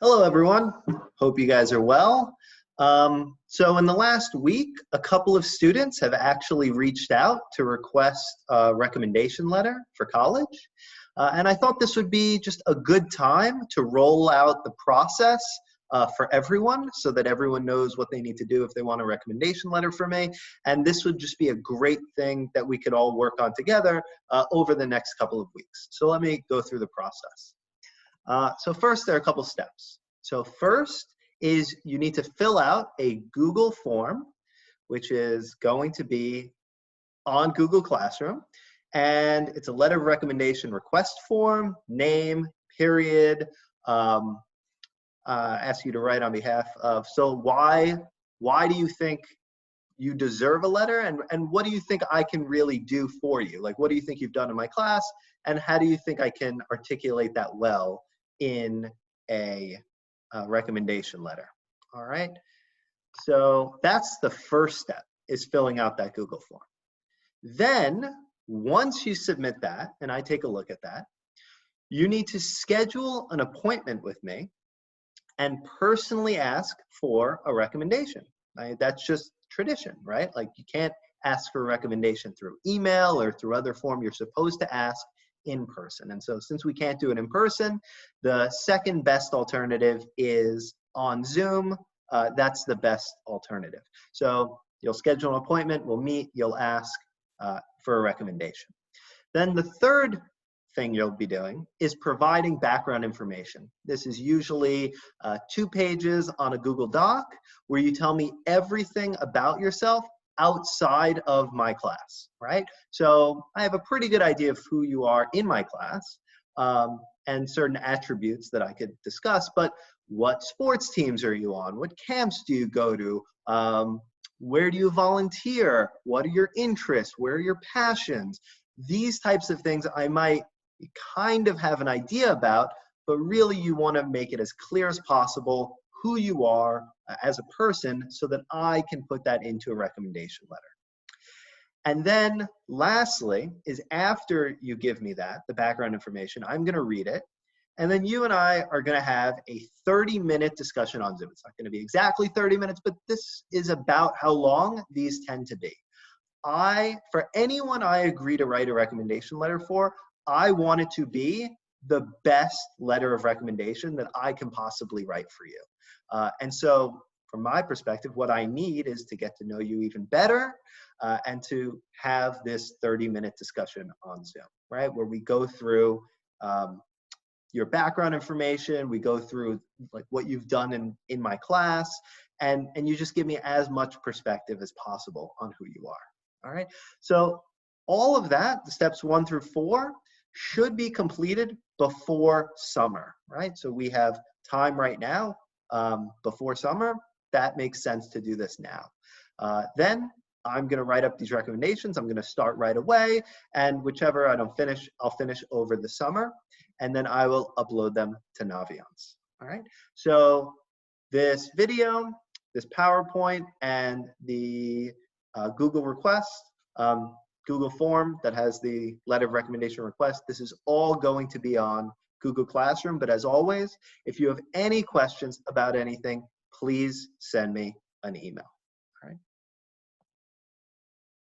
Hello, everyone. Hope you guys are well. So in the last week, a couple of students have actually reached out to request a recommendation letter for college. And I thought this would be just a good time to roll out the process for everyone so that everyone knows what they need to do if they want a recommendation letter from me. And this would just be a great thing that we could all work on together over the next couple of weeks. So let me go through the process. So first, there are a couple steps. So first is you need to fill out a Google form, which is going to be on Google Classroom. And it's a letter of recommendation request form, name, period, ask you to write on behalf of. So why do you think you deserve a letter, and what do you think I can really do for you? Like, what do you think you've done in my class, and how do you think I can articulate that well in a recommendation letter? All right, so that's the first step, is filling out that Google form. Then once you submit that and I take a look at that, you need to schedule an appointment with me and personally ask for a recommendation. Right? That's just tradition, right? Like, you can't ask for a recommendation through email or through other form. You're supposed to ask in person. And so since we can't do it in person, the second best alternative is on Zoom. That's the best alternative. So you'll schedule an appointment, we'll meet, you'll ask for a recommendation. Then the third thing you'll be doing is providing background information. This is usually 2 pages on a Google Doc where you tell me everything about yourself outside of my class, right? So I have a pretty good idea of who you are in my class and certain attributes that I could discuss, but what sports teams are you on? What camps do you go to? Where do you volunteer? What are your interests? Where are your passions? These types of things I might kind of have an idea about, but really you want to make it as clear as possible who you are as a person so that I can put that into a recommendation letter. And then lastly is, after you give me that, the background information, I'm going to read it. And then you and I are going to have a 30-minute discussion on Zoom. It's not going to be exactly 30 minutes, but this is about how long these tend to be. For anyone I agree to write a recommendation letter for, I want it to be the best letter of recommendation that I can possibly write for you. And so from my perspective, what I need is to get to know you even better and to have this 30-minute discussion on Zoom, right? Where we go through your background information, we go through like what you've done in my class, and you just give me as much perspective as possible on who you are. All right, so all of that, the steps 1 through 4, should be completed before summer, right? So we have time right now before summer. That makes sense to do this now. Then I'm going to write up these recommendations. I'm going to start right away, and whichever I don't finish, I'll finish over the summer, and then I will upload them to Naviance. All right, so this video, this PowerPoint, and the Google request, Google form that has the letter of recommendation request, this is all going to be on Google Classroom. But as always, if you have any questions about anything, please send me an email.